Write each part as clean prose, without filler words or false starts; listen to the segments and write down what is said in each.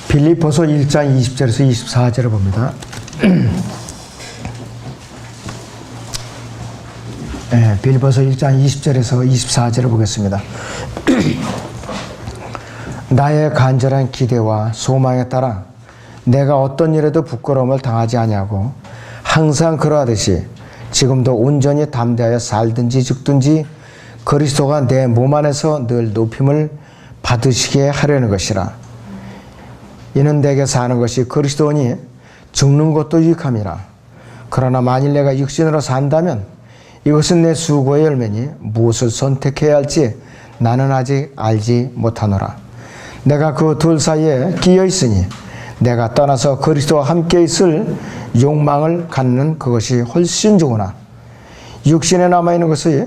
빌립보서 1장 20절에서 24절을 봅니다. 네, 빌립보서 1장 20절에서 24절을 보겠습니다. 나의 간절한 기대와 소망에 따라 내가 어떤 일에도 부끄러움을 당하지 아니하고 항상 그러하듯이 지금도 온전히 담대하여 살든지 죽든지 그리스도가 내 몸 안에서 늘 높임을 받으시게 하려는 것이라. 이는 내게 사는 것이 그리스도니 죽는 것도 유익함이라. 그러나 만일 내가 육신으로 산다면 이것은 내 수고의 열매니 무엇을 선택해야 할지 나는 아직 알지 못하노라. 내가 그 둘 사이에 끼어 있으니 내가 떠나서 그리스도와 함께 있을 욕망을 갖는 그것이 훨씬 좋으나 육신에 남아있는 것이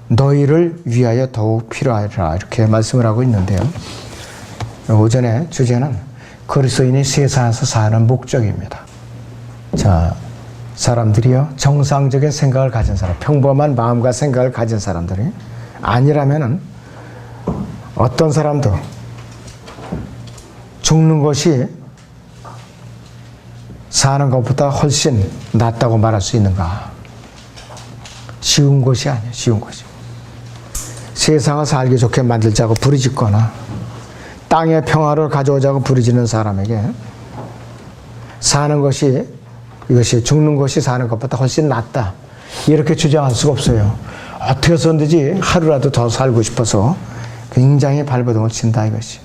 너희를 위하여 더욱 필요하리라. 이렇게 말씀을 하고 있는데요. 오전에 주제는 그리스도인이 세상에서 사는 목적입니다. 자, 사람들이요, 정상적인 생각을 가진 사람, 평범한 마음과 생각을 가진 사람들이 아니라면은 어떤 사람도 죽는 것이 사는 것보다 훨씬 낫다고 말할 수 있는가? 쉬운 것이 아니에요. 쉬운 것이. 세상을 살기 좋게 만들자고 부르짖거나 땅의 평화를 가져오자고 부르짖는 사람에게 사는 것이, 이것이 죽는 것이 사는 것보다 훨씬 낫다, 이렇게 주장할 수가 없어요. 어떻게 해서든지 하루라도 더 살고 싶어서 굉장히 발버둥을 친다 이것이.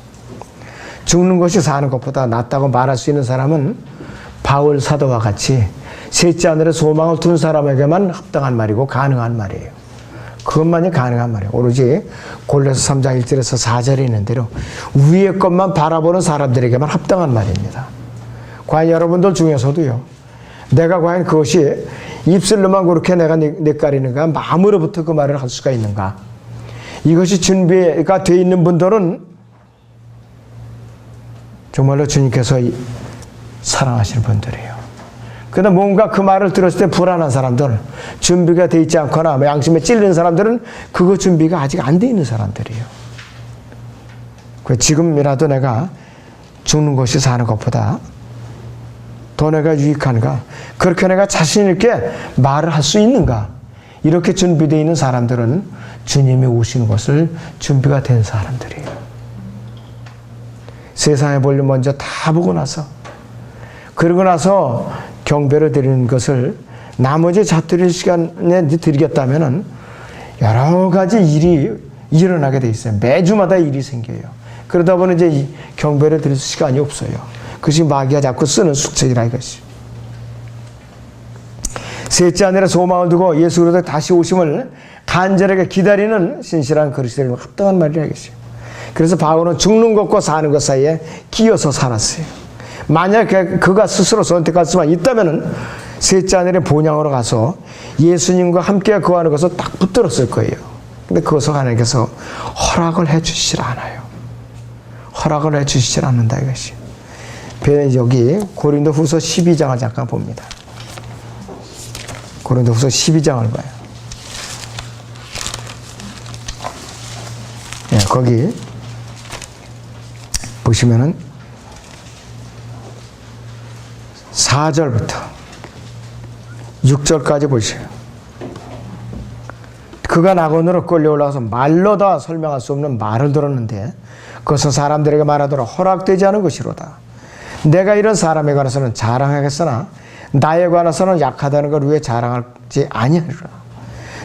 죽는 것이 사는 것보다 낫다고 말할 수 있는 사람은 바울 사도와 같이 셋째 하늘에 소망을 둔 사람에게만 합당한 말이고 가능한 말이에요. 그것만이 가능한 말이에요. 오로지 골로새 3장 1절에서 4절에 있는 대로 위의 것만 바라보는 사람들에게만 합당한 말입니다. 과연 여러분들 중에서도요, 내가 과연 그것이 입술로만 그렇게 내가 내까리는가, 마음으로부터 그 말을 할 수가 있는가? 이것이 준비가 되어 있는 분들은 정말로 주님께서 사랑하시는 분들이에요. 그러나 뭔가 그 말을 들었을 때 불안한 사람들, 준비가 되어 있지 않거나 양심에 찔리는 사람들은 그거 준비가 아직 안 되어 있는 사람들이에요. 지금이라도 내가 죽는 것이 사는 것보다 더 내가 유익한가? 그렇게 내가 자신 있게 말을 할 수 있는가? 이렇게 준비되어 있는 사람들은 주님이 오시는 것을 준비가 된 사람들이에요. 세상의 볼일 먼저 다 보고 나서, 그러고 나서 경배를 드리는 것을 나머지 잡드릴 시간에 드리겠다면은 여러 가지 일이 일어나게 돼 있어요. 매주마다 일이 생겨요. 그러다 보니 이제 이 경배를 드릴 시간이 없어요. 그것이 마귀가 자꾸 쓰는 수책이라 이것이. 셋째 하늘에 소망을 두고 예수 그리스도의 다시 오심을 간절하게 기다리는 신실한 그리스도인과 합당한 말이라 이것이. 그래서 바울은 죽는 것과 사는 것 사이에 끼어서 살았어요. 만약 그가 스스로 선택할 수만 있다면 셋째 하늘의 본향으로 가서 예수님과 함께 거하는 것을 딱 붙들었을 거예요. 근데 그것을 하나님께서 허락을 해 주시질 않아요. 허락을 해 주시질 않는다 이것이. 여기 고린도후서 12장을 잠깐 봅니다. 고린도후서 12장을 봐요. 네, 거기 보시면은 4절부터 6절까지 보시죠. 그가 낙원으로 끌려 올라가서 말로 다 설명할 수 없는 말을 들었는데 그것은 사람들에게 말하도록 허락되지 않은 것이로다. 내가 이런 사람에 관해서는 자랑하겠으나 나에 관해서는 약하다는 걸 위해 자랑하지 아니하리라.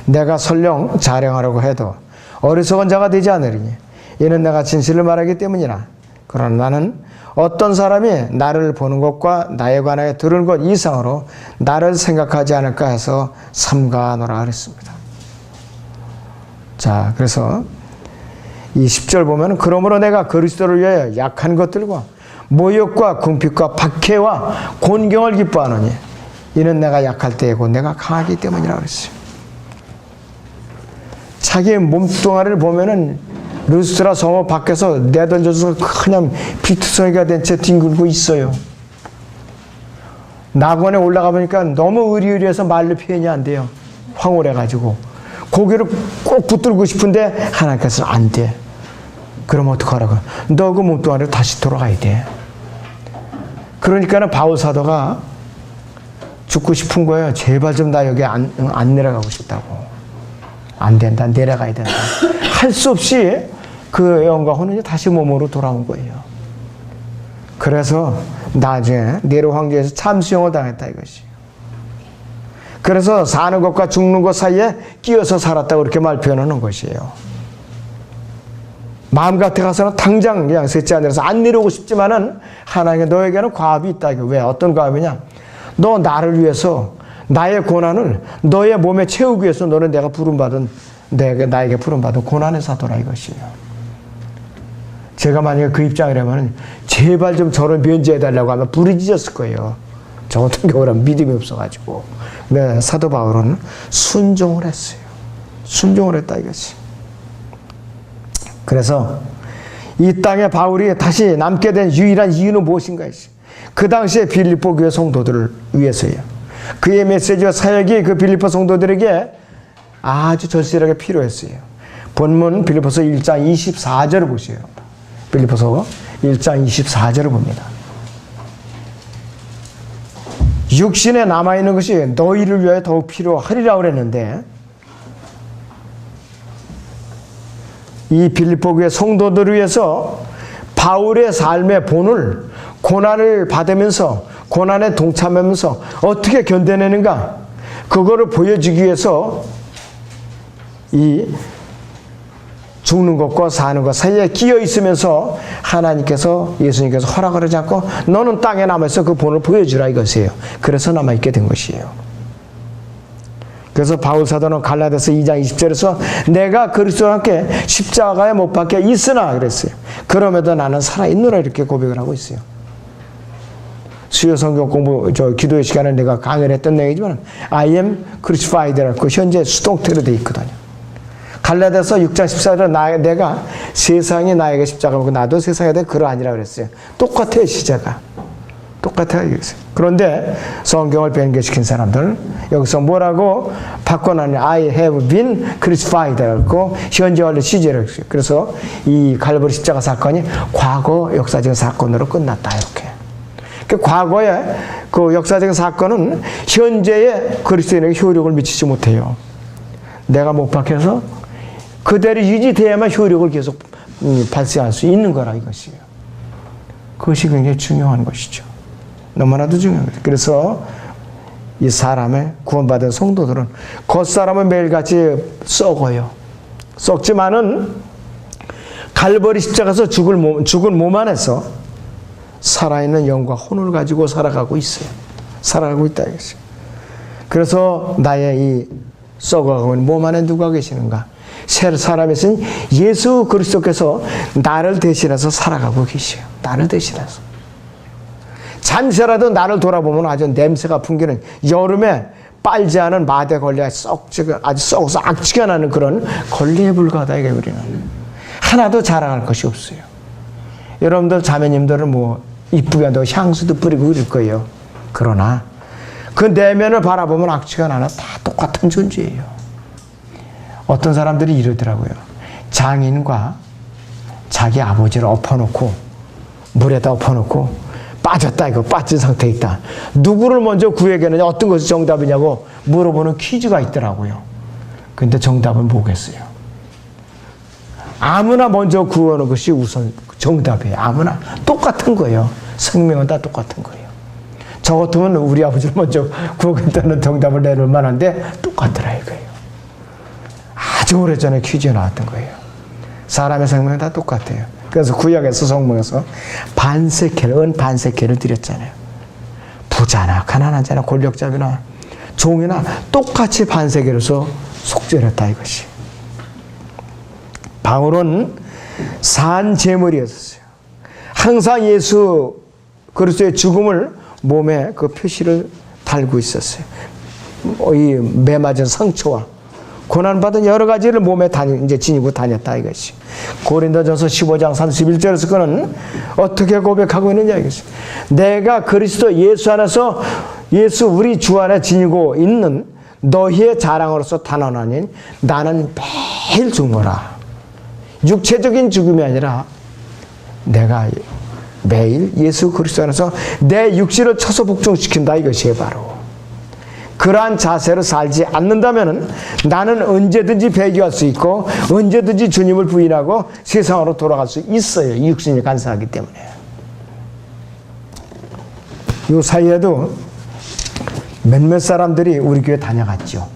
내가 설령 자랑하려고 해도 어리석은 자가 되지 않으리니 이는 내가 진실을 말하기 때문이라. 그러나 나는 어떤 사람이 나를 보는 것과 나에 관하여 들은 것 이상으로 나를 생각하지 않을까 해서 삼가하노라 그랬습니다. 자, 그래서 이 10절 보면 그러므로 내가 그리스도를 위하여 약한 것들과 모욕과 궁핍과 박해와 곤경을 기뻐하노니 이는 내가 약할 때에 곧 내가 강하기 때문이라 그랬어요. 자기의 몸뚱아리를 보면은 루스트라 성읍 밖에서 내던져서 그냥 피투성이가 된 채 뒹굴고 있어요. 낙원에 올라가 보니까 너무 의리의리해서 말로 표현이 안 돼요. 황홀해가지고 고개를 꼭 붙들고 싶은데 하나님께서는 안 돼. 그럼 어떡하라고? 너 그 몸뚱아리로 다시 돌아가야 돼. 그러니까는 바울 사도가 죽고 싶은 거예요. 제발 좀 나 여기 안 내려가고 싶다고. 안 된다. 내려가야 된다. 할 수 없이 그 영과 혼은 다시 몸으로 돌아온 거예요. 그래서 나중에 네로 황제에서 참수형을 당했다 이것이. 그래서 사는 것과 죽는 것 사이에 끼어서 살았다고 그렇게 말 표현하는 것이에요. 마음 같아서는 당장 그냥 셋째 하늘에서 안 내려오고 싶지만은 하나님께 너에게는 과업이 있다. 왜? 어떤 과업이냐? 너 나를 위해서 나의 고난을 너의 몸에 채우기 위해서 너는 내가 부름받은 나에게 부름받은 고난의 사도라 이것이에요. 제가 만약에 그 입장이라면 제발 좀 저를 면제해달라고 하면 부르짖었을 거예요. 저 같은 경우는 믿음이 없어가지고. 네, 사도 바울은 순종을 했어요. 순종을 했다 이것이. 그래서 이 땅에 바울이 다시 남게 된 유일한 이유는 무엇인가 했어요. 그 당시에 빌립보 교회 성도들을 위해서예요. 그의 메시지와 사역이 그 빌립보 성도들에게 아주 절실하게 필요했어요. 본문 빌립보서 1장 24절을 보세요. 빌립보서 1장 24절을 봅니다. 육신에 남아있는 것이 너희를 위하여 더욱 필요하리라 그랬는데 이 빌립보 교회 성도들을 위해서 바울의 삶의 본을 고난을 받으면서 고난에 동참하면서 어떻게 견뎌내는가 그거를 보여주기 위해서 이 죽는 것과 사는 것 사이에 끼어 있으면서 하나님께서 예수님께서 허락을 하지 않고 너는 땅에 남아서 그 본을 보여주라 이것이에요. 그래서 남아있게 된 것이에요. 그래서 바울 사도는 갈라디아서 2장 20절에서 내가 그리스도와 함께 십자가에 못 박혀 있으나 그랬어요. 그럼에도 나는 살아있노라 이렇게 고백을 하고 있어요. 수요 성경 공부 기도의 시간에 내가 강의를 했던 내용이지만 I am crucified라고 현재 수동태로 되어 있거든요. 갈라디아서 6장 14절에 내가 세상이 나에게 십자가 먹고 나도 세상에 대해 그러하니라 그랬어요. 똑같아요 시제가. 똑같아요. 그런데 성경을 변개시킨 사람들 여기서 뭐라고 바꿔놨냐. I have been crucified라고 현재완료 시제를 했어요. 그래서 이 갈보리 십자가 사건이 과거 역사적인 사건으로 끝났다 이렇게. 그 과거의 그 역사적인 사건은 현재의 그리스도인에게 효력을 미치지 못해요. 내가 못 박혀서 그대로 유지돼야만 효력을 계속 발생할 수 있는 거라 이것이에요. 그것이 굉장히 중요한 것이죠. 너무나도 중요한 거죠. 그래서 이 사람의 구원받은 성도들은 겉사람은 매일같이 썩어요. 썩지만은 갈보리 십자가에서 죽은 몸 안에서 살아있는 영과 혼을 가지고 살아가고 있어요. 살아가고 있다 이것이에요. 그래서 나의 이 썩어가고 있는 몸 안에 누가 계시는가? 새 사람이 있으니 예수 그리스도께서 나를 대신해서 살아가고 계시요. 나를 대신해서. 잠시라도 나를 돌아보면 아주 냄새가 풍기는 여름에 빨지 않은 마대 걸레가 아주 썩어서 악취가 나는 그런 걸레에 불과하다 이게 우리는. 하나도 자랑할 것이 없어요. 여러분들 자매님들은 뭐 이쁘게 한다고 향수도 뿌리고 그럴 거예요. 그러나 그 내면을 바라보면 악취가 나나 다 똑같은 존재예요. 어떤 사람들이 이러더라고요. 장인과 자기 아버지를 엎어놓고 물에다 엎어놓고 빠졌다 이거 빠진 상태에 있다. 누구를 먼저 구해야겠느냐 어떤 것이 정답이냐고 물어보는 퀴즈가 있더라고요. 근데 정답은 뭐겠어요? 아무나 먼저 구하는 것이 우선 정답이에요. 아무나 똑같은 거예요. 생명은 다 똑같은 거예요. 저 같으면 우리 아버지를 먼저 구하겠다는 정답을 내놓을 만한데 똑같더라 이거예요. 아주 오래전에 퀴즈에 나왔던 거예요. 사람의 생명은 다 똑같아요. 그래서 구약에서 성경에서 반세케를 드렸잖아요. 부자나 가난한 자나 권력자나 종이나 똑같이 반세케로서 속죄했다 이것이. 바울은 산 제물이었어요. 항상 예수 그리스도의 죽음을 몸에 그 표시를 달고 있었어요. 이 매맞은 상처와 고난받은 여러 가지를 몸에 이제 지니고 다녔다 이것이. 고린도전서 15장 31절에서 그는 어떻게 고백하고 있느냐 이것이. 내가 그리스도 예수 안에서 예수 우리 주 안에 지니고 있는 너희의 자랑으로서 단언하니 나는 매일 죽노라. 육체적인 죽음이 아니라 내가 매일 예수 그리스도 안에서 내 육신을 쳐서 복종시킨다 이것이에요. 바로 그러한 자세로 살지 않는다면 나는 언제든지 배교할 수 있고 언제든지 주님을 부인하고 세상으로 돌아갈 수 있어요. 이 육신이 간사하기 때문에. 이 사이에도 몇몇 사람들이 우리 교회 다녀갔죠.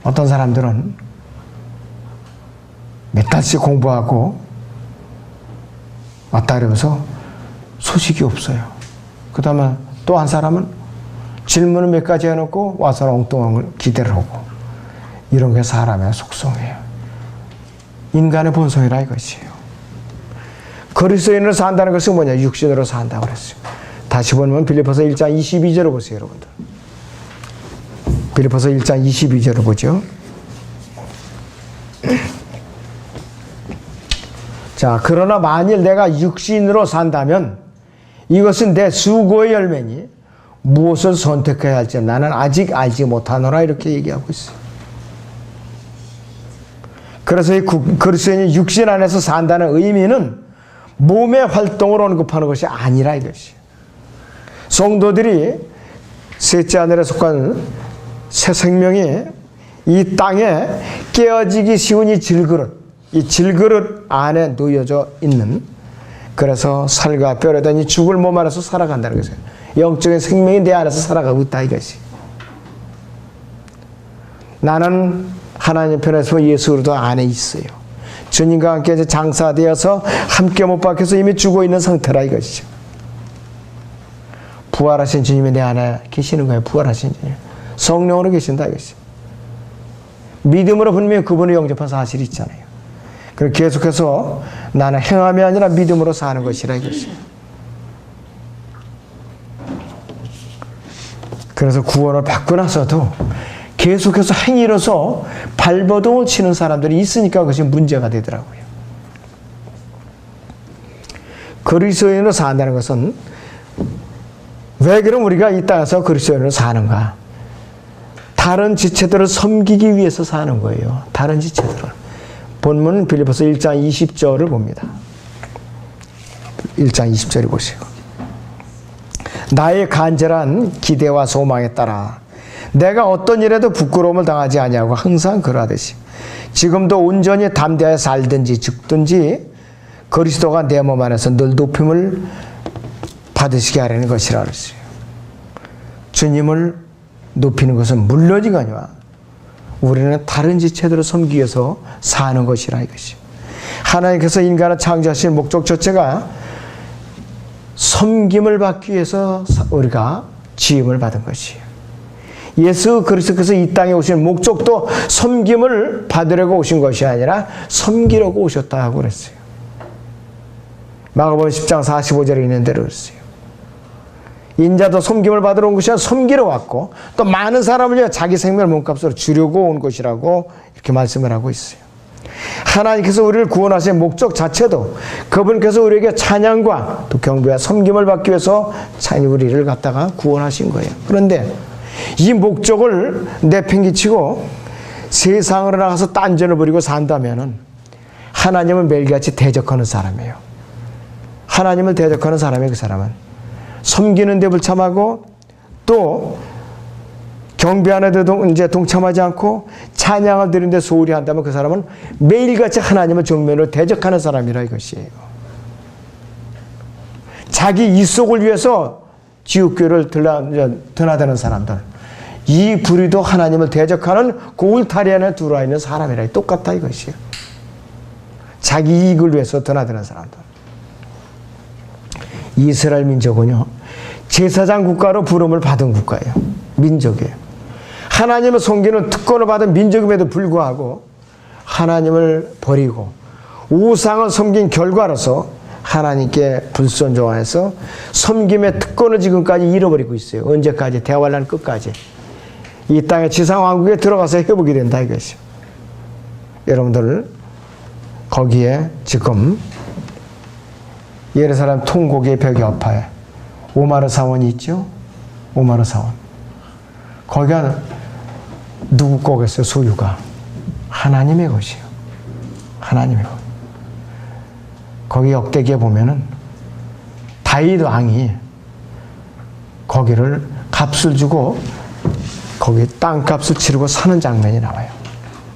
어떤 사람들은 몇 달씩 공부하고 왔다 그러면서 소식이 없어요. 그 다음에 또 한 사람은 질문을 몇 가지 해놓고 와서 엉뚱한 기대를 하고, 이런 게 사람의 속성이에요. 인간의 본성이라 이것이에요. 그리스도인으로 산다는 것은 뭐냐? 육신으로 산다고 그랬어요. 다시 보면 빌립보서 1장 22절을 보세요, 여러분들. 빌립보서 1장 22절을 보죠. 자, 그러나 만일 내가 육신으로 산다면 이것은 내 수고의 열매니 무엇을 선택해야 할지 나는 아직 알지 못하노라, 이렇게 얘기하고 있어요. 그래서 이 그리스도인이 육신 안에서 산다는 의미는 몸의 활동을 언급하는 것이 아니라 이것이에요. 성도들이 셋째 하늘에 속한 새 생명이 이 땅에 깨어지기 쉬운 이 질그릇 안에 놓여져 있는, 그래서 살과 뼈를 든 이 죽을 몸 안에서 살아간다는 것이에요. 영적인 생명이 내 안에서 살아가고 있다 이것이. 나는 하나님 편에서 예수 그리스도 안에 있어요. 주님과 함께 이제 장사되어서 함께 못 박혀서 이미 죽어 있는 상태라 이것이죠. 부활하신 주님이 내 안에 계시는 거예요. 부활하신 주님. 성령으로 계신다 이것이. 믿음으로 분명히 그분을 영접한 사실이 있잖아요. 그리고 계속해서 나는 행함이 아니라 믿음으로 사는 것이라 이것이. 그래서 구원을 받고 나서도 계속해서 행위로서 발버둥을 치는 사람들이 있으니까 그것이 문제가 되더라고요. 그리스도인으로 산다는 것은, 왜 그럼 우리가 이 땅에서 그리스도인으로 사는가? 다른 지체들을 섬기기 위해서 사는 거예요. 다른 지체들을. 본문 빌립보서 1장 20절을 봅니다. 1장 20절을 보세요. 나의 간절한 기대와 소망에 따라 내가 어떤 일에도 부끄러움을 당하지 아니하고 항상 그러하듯이 지금도 온전히 담대하여 살든지 죽든지 그리스도가 내 몸 안에서 늘 높임을 받으시게 하려는 것이라 그랬어요. 주님을 높이는 것은 물론이거니와 우리는 다른 지체들을 섬기기 위해서 사는 것이라 이것이. 하나님께서 인간을 창조하신 목적 자체가 섬김을 받기 위해서 우리가 지음을 받은 것이에요. 예수 그리스도께서 이 땅에 오신 목적도 섬김을 받으려고 오신 것이 아니라 섬기려고 오셨다고 그랬어요. 마가복음 10장 45절에 있는 대로 그랬어요. 인자도 섬김을 받으러 온 것이 아니라 섬기러 왔고 또 많은 사람을 위해 자기 생명을 몸값으로 주려고 온 것이라고 이렇게 말씀을 하고 있어요. 하나님께서 우리를 구원하신 목적 자체도 그분께서 우리에게 찬양과 또 경배와 섬김을 받기 위해서 우리를 갖다가 구원하신 거예요. 그런데 이 목적을 내팽개치고 세상으로 나가서 딴전을 부리고 산다면은 하나님을 매일같이 대적하는 사람이에요. 하나님을 대적하는 사람이에요. 그 사람은 섬기는 데 불참하고 또 경배하는 데도 이제 동참하지 않고 찬양을 드리는 데 소홀히 한다면 그 사람은 매일같이 하나님을 정면으로 대적하는 사람이라 이것이에요. 자기 이속을 위해서 지옥교를 드나드는 사람들, 이 부류도 하나님을 대적하는 그 울타리 안에 들어와 있는 사람이라 똑같다 이것이에요. 자기 이익을 위해서 드나드는 사람들. 이스라엘 민족은요, 제사장 국가로 부름을 받은 국가예요. 민족이에요. 하나님을 섬기는 특권을 받은 민족임에도 불구하고 하나님을 버리고 우상을 섬긴 결과로서 하나님께 불순종해서 섬김의 특권을 지금까지 잃어버리고 있어요. 언제까지? 대환란 끝까지. 이 땅의 지상왕국에 들어가서 해보게 된다 이것이요. 여러분들 거기에 지금 예루살렘 통곡의 벽이 아파요. 오마르 사원이 있죠? 오마르 사원. 거기가 누구 거겠어요? 소유가. 하나님의 것이에요. 하나님의 것. 거기 역대기에 보면은 다윗 왕이 거기를 값을 주고 거기 땅값을 치르고 사는 장면이 나와요.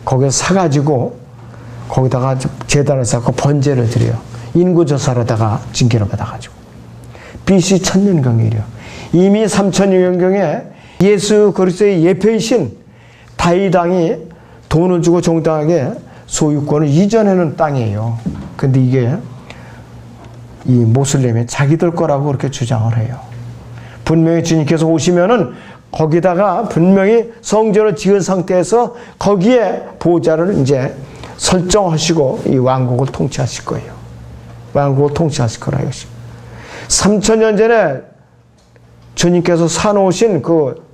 거기서 사가지고 거기다가 제단을 쌓고 번제를 드려요. 인구조사로다가 징계를 받아가지고. BC 1000년경이래요. 이미 3000년경에 예수 그리스도의 예표이신 다윗 왕이 돈을 주고 정당하게 소유권을 이전해놓은 땅이에요. 근데 이게 이 모슬렘이 자기들 거라고 그렇게 주장을 해요. 분명히 주님께서 오시면은 거기다가 분명히 성전을 지은 상태에서 거기에 보좌를 이제 설정하시고 이 왕국을 통치하실 거예요. 왕국을 통치하실 거라 이것이. 3000년 전에 주님께서 사놓으신 그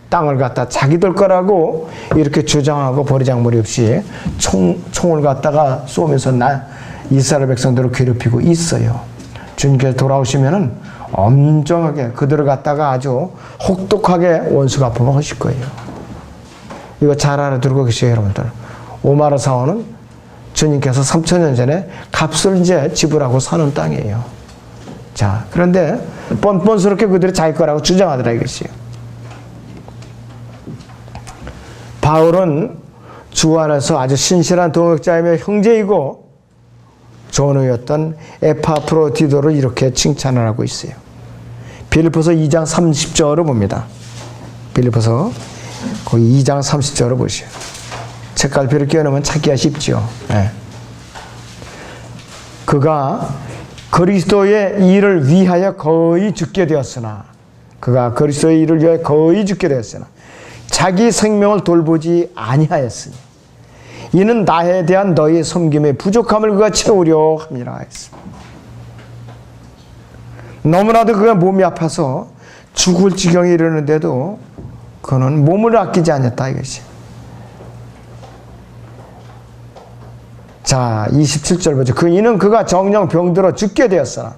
땅을 갖다 자기들 거라고 이렇게 주장하고 버리장머리 없이 총을 갖다가 쏘면서 이스라엘 백성들을 괴롭히고 있어요. 주님께서 돌아오시면은 엄정하게 그들을 갖다가 아주 혹독하게 원수 갚음을 하실 거예요. 이거 잘 알아두고 계세요, 여러분들. 오마르 사원은 주님께서 3000년 전에 값을 이제 지불하고 사는 땅이에요. 자, 그런데 뻔뻔스럽게 그들이 자기 거라고 주장하더라 이것이에요. 바울은 주 안에서 아주 신실한 동역자이며 형제이고 전우였던 에파프로디도를 이렇게 칭찬을 하고 있어요. 빌립보서 2장 30절을 봅니다. 빌립보서 거기 2장 30절을 보시오. 책갈피를 끼워놓으면 찾기가 쉽죠. 네. 그가 그리스도의 일을 위하여 거의 죽게 되었으나 그가 그리스도의 일을 위하여 거의 죽게 되었으나 자기 생명을 돌보지 아니하였으니 이는 나에 대한 너의 섬김의 부족함을 그가 채우려 함이라 했습니다. 너무나도 그가 몸이 아파서 죽을 지경에 이르는데도 그는 몸을 아끼지 않았다 이것이. 자, 27절 보죠. 이는 그가 정령 병들어 죽게 되었으나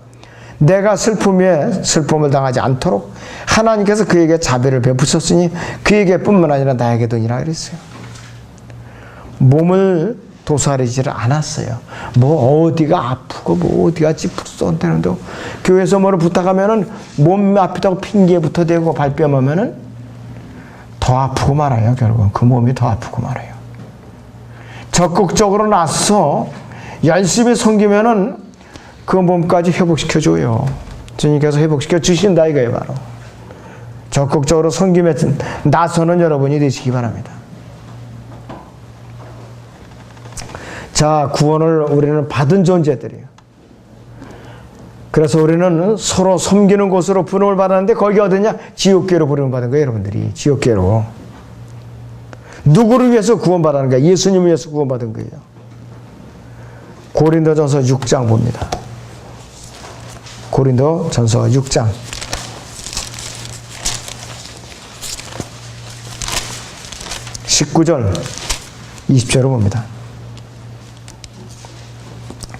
내가 슬픔에 슬픔을 당하지 않도록 하나님께서 그에게 자비를 베푸셨으니 그에게 뿐만 아니라 나에게도니라 그랬어요. 몸을 도사리지를 않았어요. 뭐 어디가 아프고 뭐 어디가 찌푸렸다는데 교회에서 뭐를 부탁하면은 몸이 아프다고 핑계부터 대고 발뺌하면은 더 아프고 말아요. 결국은 그 몸이 더 아프고 말아요. 적극적으로 나서 열심히 섬기면은 그 몸까지 회복시켜줘요. 주님께서 회복시켜 주신다 이거예요. 바로 적극적으로 섬김에 나서는 여러분이 되시기 바랍니다. 자, 구원을 우리는 받은 존재들이에요. 그래서 우리는 서로 섬기는 곳으로 부름을 받았는데 거기 어디냐? 지옥계로 부름을 받은 거예요. 여러분들이 지옥계로. 누구를 위해서 구원받는 거예요? 예수님을 위해서 구원받은 거예요. 고린도전서 6장 봅니다. 고린도전서 6장 19절 20절을 봅니다.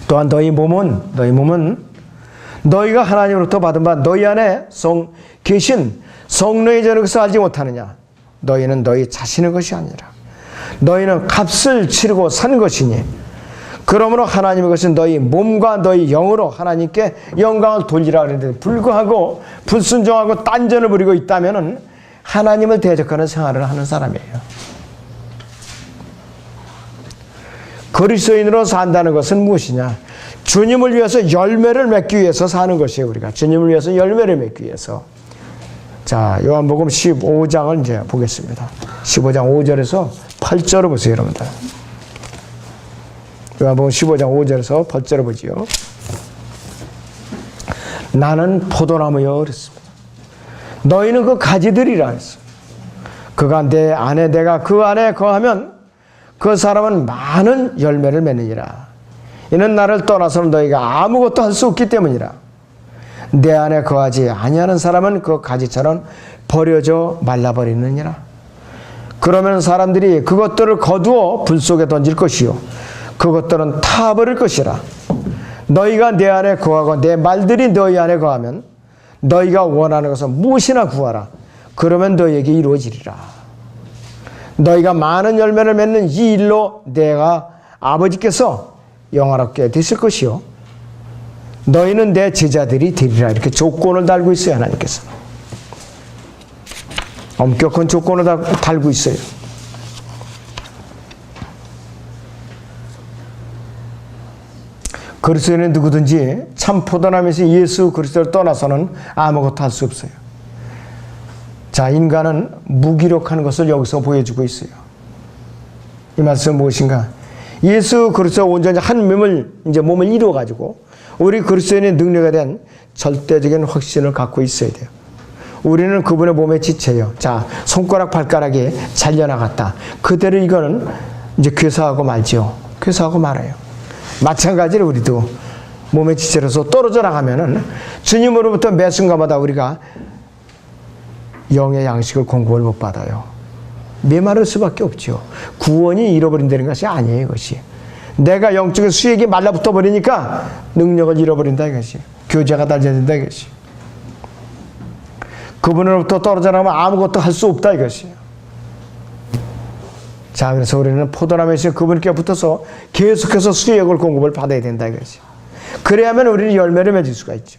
또한 너희 몸은 너희가 하나님으로부터 받은 바 너희 안에 계신 성령의 전을 것을 알지 못하느냐? 너희는 너희 자신의 것이 아니라 너희는 값을 치르고 산 것이니 그러므로 하나님의 것은 너희 몸과 너희 영으로 하나님께 영광을 돌리라 그랬는데 불구하고 불순종하고 딴전을 부리고 있다면 하나님을 대적하는 생활을 하는 사람이에요. 그리스도인으로 산다는 것은 무엇이냐? 주님을 위해서 열매를 맺기 위해서 사는 것이에요. 우리가 주님을 위해서 열매를 맺기 위해서. 자, 요한복음 15장을 이제 보겠습니다. 15장 5절에서 8절을 보세요, 여러분들. 요한복음 15장 5절에서 8절을 보지요. 나는 포도나무여 그랬습니다. 너희는 그 가지들이라 했어. 그가 내 안에 내가 그 안에 거하면 그 사람은 많은 열매를 맺느니라. 이는 나를 떠나서는 너희가 아무것도 할 수 없기 때문이라. 내 안에 거하지 아니하는 사람은 그 가지처럼 버려져 말라버리느니라. 그러면 사람들이 그것들을 거두어 불 속에 던질 것이요 그것들은 타버릴 것이라. 너희가 내 안에 거하고 내 말들이 너희 안에 거하면 너희가 원하는 것을 무엇이나 구하라. 그러면 너희에게 이루어지리라. 너희가 많은 열매를 맺는 이 일로 내가 아버지께서 영화롭게 되실 것이요 너희는 내 제자들이 되리라. 이렇게 조건을 달고 있어요. 하나님께서. 엄격한 조건을 달고 있어요. 그리스도인은 누구든지 참 포도나무에서 예수 그리스도를 떠나서는 아무것도 할 수 없어요. 자, 인간은 무기력한 것을 여기서 보여주고 있어요. 이 말씀은 무엇인가? 예수 그리스도 온전히 한 몸을 이루어가지고 우리 그리스도인의 능력에 대한 절대적인 확신을 갖고 있어야 돼요. 우리는 그분의 몸에 지쳐요. 자, 손가락 발가락이 잘려나갔다. 그대로 이거는 이제 괴사하고 말죠. 괴사하고 말아요. 마찬가지로 우리도 몸에 지쳐서 떨어져 나가면은 주님으로부터 매 순간마다 우리가 영의 양식을 공급을 못 받아요. 메마를 수밖에 없죠. 구원이 잃어버린다는 것이 아니에요. 이것이 내가 영적인 수액이 말라붙어 버리니까 능력을 잃어버린다 이것이. 교제가 달려진다 이것이. 그분으로부터 떨어져 나가면 아무것도 할 수 없다 이것이. 자, 그래서 우리는 포도나무에서 그분께 붙어서 계속해서 수액을 공급을 받아야 된다 이것이. 그래야만 우리는 열매를 맺을 수가 있죠.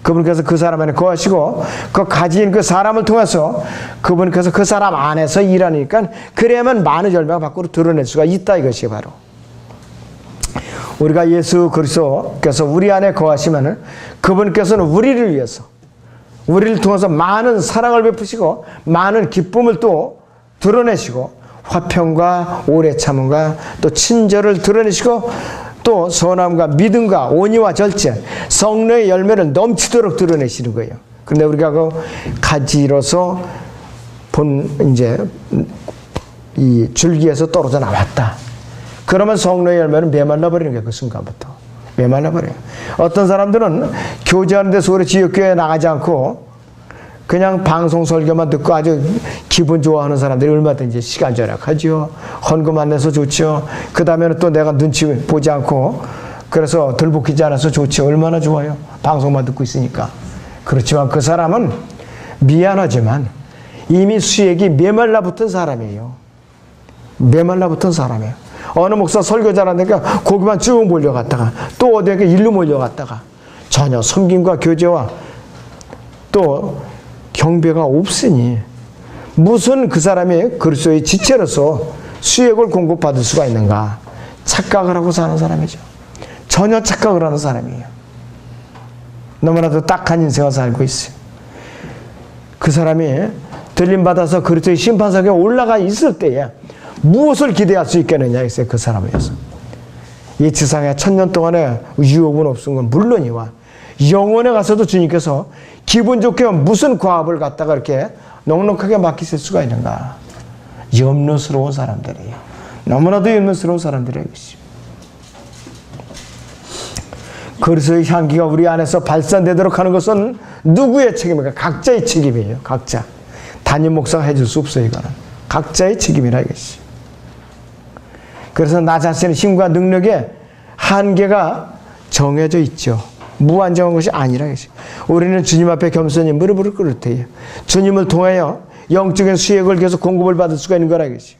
그분께서 그 사람 안에 거하시고 그 가진 그 사람을 통해서 그분께서 그 사람 안에서 일하니까 그래야만 많은 열매가 밖으로 드러낼 수가 있다 이것이 바로. 우리가 예수 그리스도께서 우리 안에 거하시면은 그분께서는 우리를 위해서 우리를 통해서 많은 사랑을 베푸시고 많은 기쁨을 또 드러내시고 화평과 오래 참음과 또 친절을 드러내시고 또 선함과 믿음과 온유와 절제, 성령의 열매를 넘치도록 드러내시는 거예요. 그런데 우리가 그 가지로서 이제 이 줄기에서 떨어져 나왔다. 그러면 성령의 열매는 메말라 버리는 거예요. 그 순간부터 메말라 버려요. 어떤 사람들은 교제하는 데서 오래 지역교회에 나가지 않고 그냥 방송 설교만 듣고 아주 기분 좋아하는 사람들이 얼마든지 시간 절약하죠. 헌금 안 내서 좋죠. 그 다음에는 또 내가 눈치 보지 않고 그래서 덜 볶이지 않아서 좋죠. 얼마나 좋아요. 방송만 듣고 있으니까. 그렇지만 그 사람은 미안하지만 이미 수액이 메말라 붙은 사람이에요. 메말라 붙은 사람이에요. 어느 목사 설교 잘하니까 거기만 쭉 몰려갔다가 또 어디에 일로 몰려갔다가 전혀 섬김과 교제와 또 경배가 없으니 무슨 그 사람이 그리스도의 지체로서 수액을 공급받을 수가 있는가. 착각을 하고 사는 사람이죠. 전혀 착각을 하는 사람이에요. 너무나도 딱한 인생을 살고 있어요. 그 사람이 들림받아서 그리스도의 심판석에 올라가 있을 때에 무엇을 기대할 수 있겠느냐 했어요. 그 사람에 의해서. 이 지상에 1000년 동안의 유혹은 없은 건 물론이와 영원에 가서도 주님께서 기분 좋게 무슨 과업을 갖다가 이렇게 넉넉하게 맡기실 수가 있는가. 염려스러운 사람들이에요. 너무나도 염려스러운 사람들이에요. 그리스도의 향기가 우리 안에서 발산되도록 하는 것은 누구의 책임입니까? 각자의 책임이에요. 각자. 담임 목사가 해줄 수 없어요. 이거는. 각자의 책임이라 이것이. 그래서 나 자신의 힘과 능력에 한계가 정해져 있죠. 무한정한 것이 아니라 이것이. 우리는 주님 앞에 겸손히 무릎을 꿇을 때에 주님을 통하여 영적인 수액을 계속 공급을 받을 수가 있는 거라 이것이.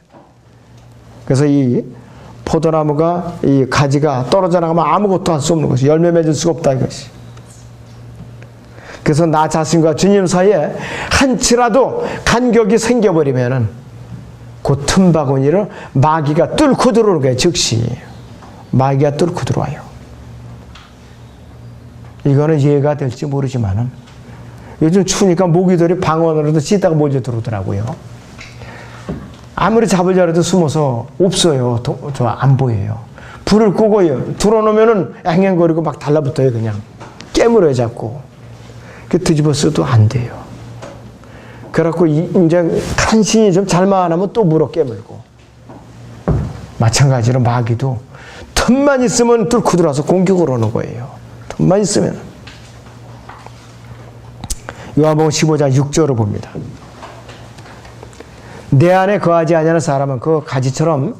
그래서 이 포도나무가 이 가지가 떨어져 나가면 아무것도 할 수 없는 것이. 열매 맺을 수가 없다 이것이. 그래서 나 자신과 주님 사이에 한치라도 간격이 생겨버리면은 그 틈바구니를 마귀가 뚫고 들어오는 거예요. 즉시 마귀가 뚫고 들어와요. 이거는 이해가 될지 모르지만은 요즘 추우니까 모기들이 방언으로도 씻다가 몰려 들어오더라고요. 아무리 잡으려 해도 숨어서 없어요. 저 안 보여요. 불을 끄고요. 들어놓으면은 앵앵거리고 막 달라붙어요. 그냥 깨물어요 자꾸. 그 뒤집어 써도 안 돼요. 그래갖고 이제 간신히 좀 잘만 하면 또 물어 깨물고. 마찬가지로 마귀도 틈만 있으면 뚫고 들어와서 공격을 하는 거예요. 틈만 있으면. 요한복음 15장 6절을 봅니다. 내 안에 거하지 아니하는 사람은 그 가지처럼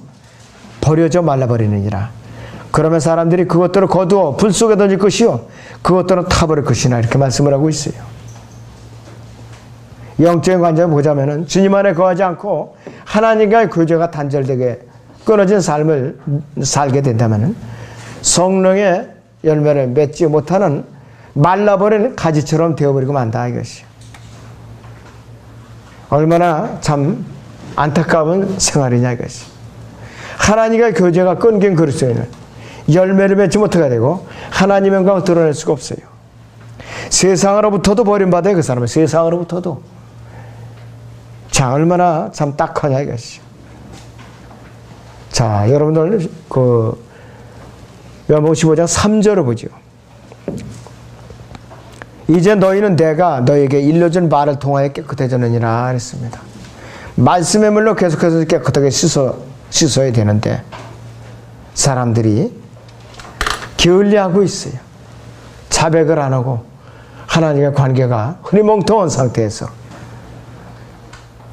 버려져 말라버리느니라. 그러면 사람들이 그것들을 거두어 불 속에 던질 것이요 그것들은 타버릴 것이나 이렇게 말씀을 하고 있어요. 영적인 관점을 보자면은 주님 안에 거하지 않고 하나님과의 교제가 단절되게 끊어진 삶을 살게 된다면은 성령의 열매를 맺지 못하는 말라버린 가지처럼 되어버리고 만다 이것이. 얼마나 참 안타까운 생활이냐 이것이. 하나님과 교제가 끊긴 그리스도인은 열매를 맺지 못하게 되고 하나님의 영광을 드러낼 수가 없어요. 세상으로부터도 버림받아요. 그 사람은 세상으로부터도. 자, 얼마나 참 딱하냐 이것이. 자, 여러분들 요한복음 15장 3절을 보죠. 이제 너희는 내가 너에게 일러준 말을 통하여 깨끗해졌느니라 했습니다. 말씀의 물로 계속해서 깨끗하게 씻어야 되는데 사람들이 게을리하고 있어요. 자백을 안 하고 하나님의 관계가 흐리멍텅한 상태에서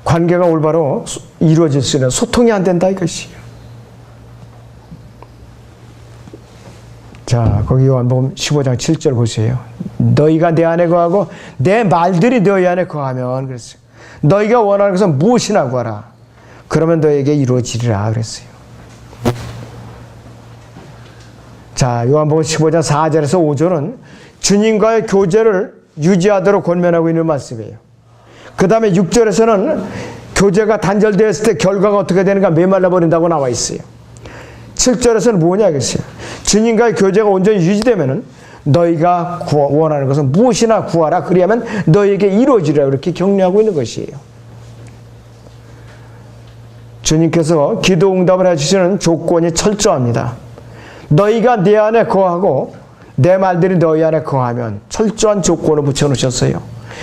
관계가 올바로 이루어질 수 있는 소통이 안 된다 이것이에요. 자, 거기 요한복음 15장 7절 보세요. 너희가 내 안에 거하고 내 말들이 너희 안에 거하면 그랬어요. 너희가 원하는 것은 무엇이나 구하라. 그러면 너희에게 이루어지리라 그랬어요. 자, 요한복음 15장 4절에서 5절은 주님과의 교제를 유지하도록 권면하고 있는 말씀이에요. 그 다음에 6절에서는 교제가 단절되었을 때 결과가 어떻게 되는가 메말라 버린다고 나와 있어요. 7절에서는 뭐냐 이것이에요. 주님과의 교제가 온전히 유지되면은 너희가 원하는 것은 무엇이나 구하라. 그리하면 너희에게 이루어지리라. 이렇게 격려하고 있는 것이에요. 주님께서 기도 응답을 해주시는 조건이 철저합니다. 너희가 내 안에 거하고 내 말들이 너희 안에 거하면 철저한 조건을 붙여놓으셨어요.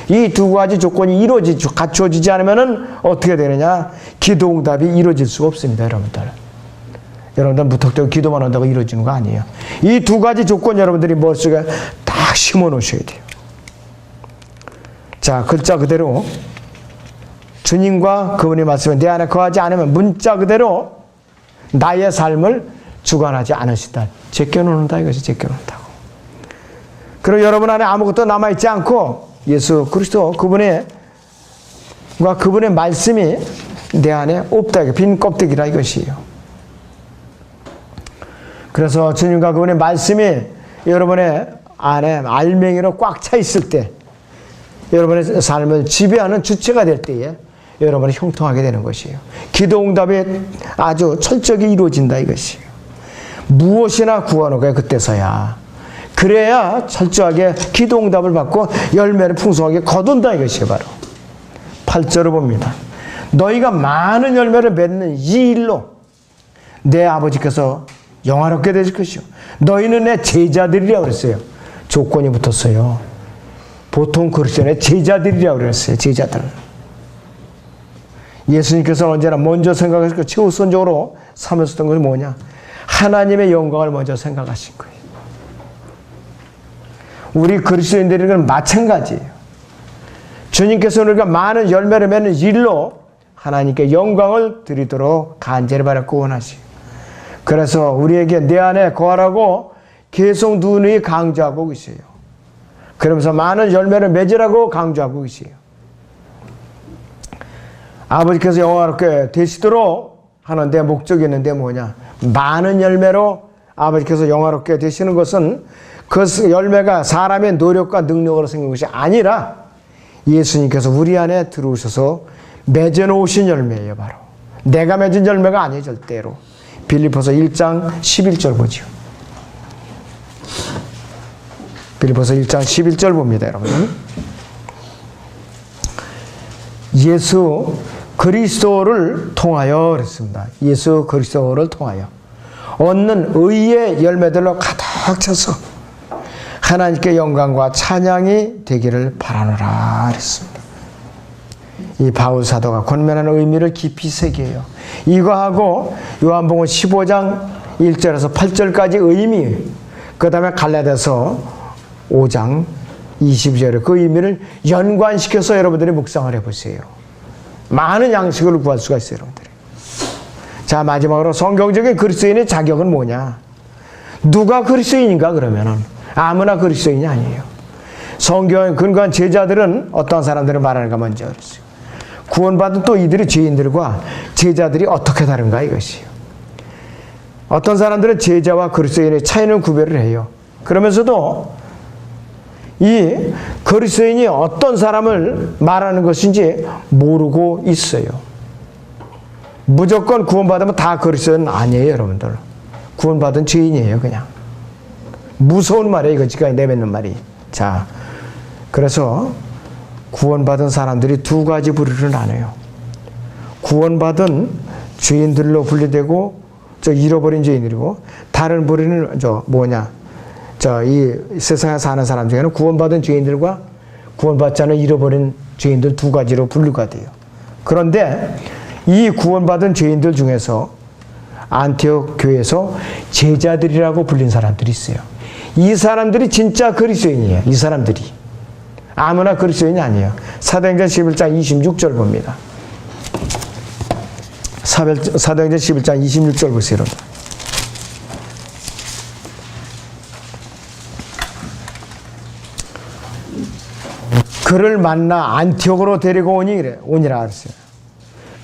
이 두 가지 조건이 갖추어지지 않으면 어떻게 되느냐? 기도 응답이 이루어질 수가 없습니다. 여러분들 무턱대고 기도만 한다고 이루어지는 거 아니에요. 이 두 가지 조건 여러분들이 머릿속에 딱 심어 놓으셔야 돼요. 자, 글자 그대로 주님과 그분의 말씀을 내 안에 거하지 않으면 문자 그대로 나의 삶을 주관하지 않으시다. 제껴놓는다 이것이 제껴놓는다고. 그리고 여러분 안에 아무것도 남아있지 않고 예수 그리스도 그분의 말씀이 내 안에 없다. 빈 껍데기라 이것이에요. 그래서 주님과 그분의 말씀이 여러분의 안에 알맹이로 꽉 차 있을 때 여러분의 삶을 지배하는 주체가 될 때에 여러분이 형통하게 되는 것이에요. 기도 응답이 아주 철저하게 이루어진다 이것이에요. 무엇이나 구하는 거예요. 그때서야. 그래야 철저하게 기도 응답을 받고 열매를 풍성하게 거둔다 이것이에요. 바로 8절을 봅니다. 너희가 많은 열매를 맺는 이 일로 내 아버지께서 영화롭게 되실 것이요. 너희는 내 제자들이라고 그랬어요. 조건이 붙었어요. 보통 그리스도인의 제자들이라고 그랬어요. 제자들. 예수님께서는 언제나 먼저 생각하시고 최우선적으로 삼으셨던 것이 뭐냐? 하나님의 영광을 먼저 생각하신 거예요. 우리 그리스도인들은 마찬가지예요. 주님께서는 우리가 많은 열매를 맺는 일로 하나님께 영광을 드리도록 간절히 바라고 원하시고 그래서 우리에게 내 안에 거하라고 계속 누누이 강조하고 계세요. 그러면서 많은 열매를 맺으라고 강조하고 계세요. 아버지께서 영광롭게 되시도록 하는 데 목적이 있는데 뭐냐? 많은 열매로 아버지께서 영광롭게 되시는 것은 그 열매가 사람의 노력과 능력으로 생긴 것이 아니라 예수님께서 우리 안에 들어오셔서 맺어놓으신 열매예요. 바로 내가 맺은 열매가 아니에요. 절대로. 빌립보서 1장 11절 보죠. 빌립보서 1장 11절 봅니다. 여러분. 예수 그리스도를 통하여 그랬습니다. 예수 그리스도를 통하여 얻는 의의 열매들로 가득 차서 하나님께 영광과 찬양이 되기를 바라노라 그랬습니다. 이 바울 사도가 권면하는 의미를 깊이 새겨요. 이거하고 요한복음 15장 1절에서 8절까지 의미, 그 다음에 갈라디아서 5장 22절에 그 의미를 연관시켜서 여러분들이 묵상을 해보세요. 많은 양식을 구할 수가 있어요. 여러분들이. 자, 마지막으로 성경적인 그리스도인의 자격은 뭐냐? 누가 그리스도인인가 그러면은 아무나 그리스도인이 아니에요. 성경에 근거한 제자들은 어떤 사람들을 말하는가 먼저 그랬어요. 구원받은 또 이들이 죄인들과 제자들이 어떻게 다른가 이것이에요. 어떤 사람들은 제자와 그리스도인의 차이는 구별을 해요. 그러면서도 이 그리스도인이 어떤 사람을 말하는 것인지 모르고 있어요. 무조건 구원받으면 다 그리스도인 아니에요, 여러분들. 구원받은 죄인이에요, 그냥. 무서운 말이에요, 이거 지금 내뱉는 말이. 자, 그래서 구원받은 사람들이 두 가지 부류를 나눠요. 구원받은 죄인들로 분류되고, 잃어버린 죄인들이고, 다른 부류는 이 세상에 사는 사람 중에는 구원받은 죄인들과 구원받지 않은 잃어버린 죄인들 두 가지로 분류가 돼요. 그런데 이 구원받은 죄인들 중에서 안티옥 교회에서 제자들이라고 불린 사람들이 있어요. 이 사람들이 진짜 그리스도인이에요. 이 사람들이. 아무나 그리스도인이 아니에요. 사도행전 11장 26절 봅니다. 사도행전 11장 26절 보세요. 그를 만나 안티옥으로 데리고 오니라 그랬어요.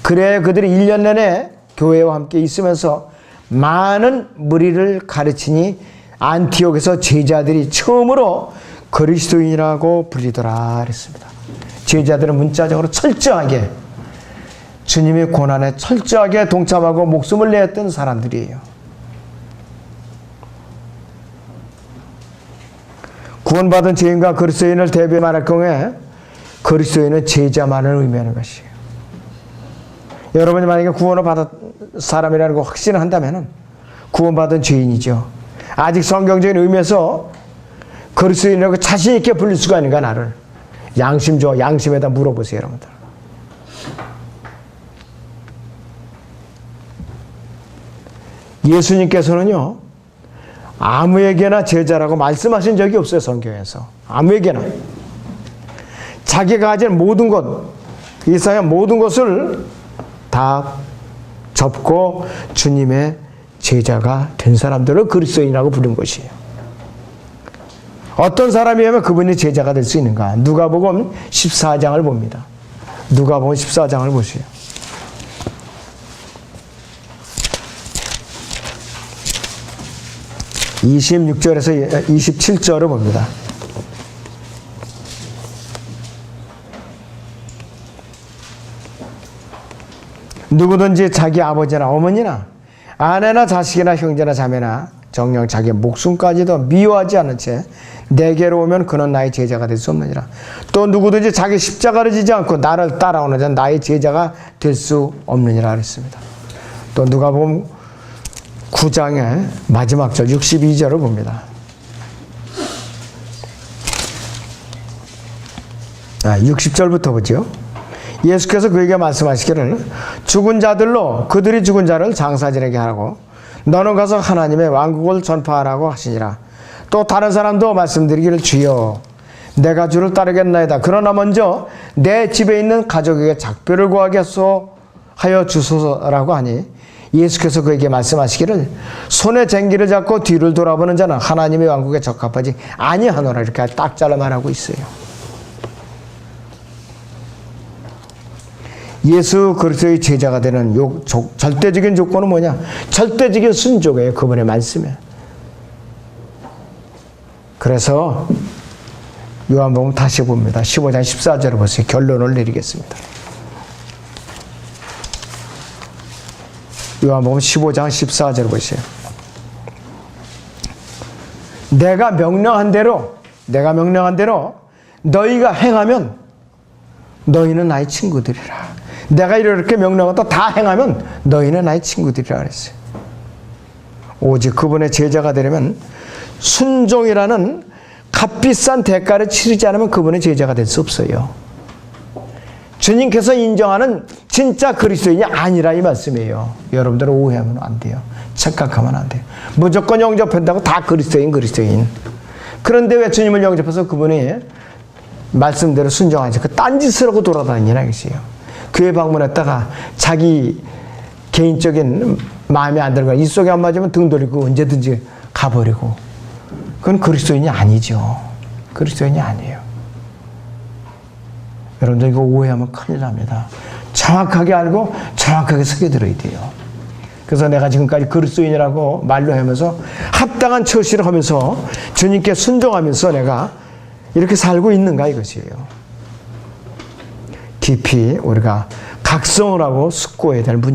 그래 그들이 1년 내내 교회와 함께 있으면서 많은 무리를 가르치니 안티옥에서 제자들이 처음으로 그리스도인이라고 불리더라 그랬습니다. 제자들은 문자적으로 철저하게 주님의 고난에 철저하게 동참하고 목숨을 내었던 사람들이에요. 구원받은 죄인과 그리스도인을 대비해 말할 경우에 그리스도인은 제자만을 의미하는 것이에요. 여러분이 만약에 구원을 받은 사람이라는 거 확신을 한다면 구원받은 죄인이죠. 아직 성경적인 의미에서 그리스도인이라고 자신 있게 불릴 수가 있는가 나를. 양심에다 물어보세요, 여러분들. 예수님께서는요, 아무에게나 제자라고 말씀하신 적이 없어요, 성경에서. 아무에게나. 자기가 가진 모든 것, 이 세상의 모든 것을 다 접고 주님의 제자가 된 사람들을 그리스도인이라고 부른 것이에요. 어떤 사람이라면 그분이 제자가 될 수 있는가? 누가복음 14장을 봅니다. 누가복음 14장을 보세요. 26절에서 27절을 봅니다. 누구든지 자기 아버지나 어머니나 아내나 자식이나 형제나 자매나 정녕 자기 목숨까지도 미워하지 않은 채 내게로 오면 그는 나의 제자가 될 수 없느니라. 또 누구든지 자기 십자가를 지지 않고 나를 따라오는 자는 나의 제자가 될 수 없느니라 그랬습니다. 또 누가복음 9장의 마지막 절 62절을 봅니다. 60절부터 보죠. 예수께서 그에게 말씀하시기를 죽은 자들로 그들이 죽은 자를 장사 지내게 하라고 너는 가서 하나님의 왕국을 전파하라고 하시니라. 또 다른 사람도 말씀드리기를 주여 내가 주를 따르겠나이다. 그러나 먼저 내 집에 있는 가족에게 작별을 구하게 하여 주소서라고 하니 예수께서 그에게 말씀하시기를 손에 쟁기를 잡고 뒤를 돌아보는 자는 하나님의 왕국에 적합하지 아니하노라. 이렇게 딱 잘라 말하고 있어요. 예수 그리스도의 제자가 되는 절대적인 조건은 뭐냐? 절대적인 순종이에요. 그분의 말씀에. 그래서 요한복음 다시 봅니다. 15장 14절을 보세요. 결론을 내리겠습니다. 요한복음 15장 14절 보세요. 내가 명령한 대로 너희가 행하면 너희는 나의 친구들이라. 내가 이렇게 명령하다 다 행하면 너희는 나의 친구들이라 그랬어요. 오직 그분의 제자가 되려면 순종이라는 값비싼 대가를 치르지 않으면 그분의 제자가 될 수 없어요. 주님께서 인정하는 진짜 그리스도인이 아니라 이 말씀이에요. 여러분들은 오해하면 안 돼요. 착각하면 안 돼요. 무조건 영접한다고 다 그리스도인. 그런데 왜 주님을 영접해서 그분이 말씀대로 순종하지? 그 딴짓을 하고 돌아다니냐 이것이에요. 교회 방문했다가 자기 개인적인 마음에 안 드는 거 이 속에 안 맞으면 등 돌리고 언제든지 가버리고 그건 그리스도인이 아니죠. 그리스도인이 아니에요. 여러분들 이거 오해하면 큰일 납니다. 정확하게 알고 정확하게 새겨들어야 돼요. 그래서 내가 지금까지 그리스도인이라고 말로 하면서 합당한 처시를 하면서 주님께 순종하면서 내가 이렇게 살고 있는가 이것이에요. 깊이 우리가 각성을 하고 숙고해야 될 문제.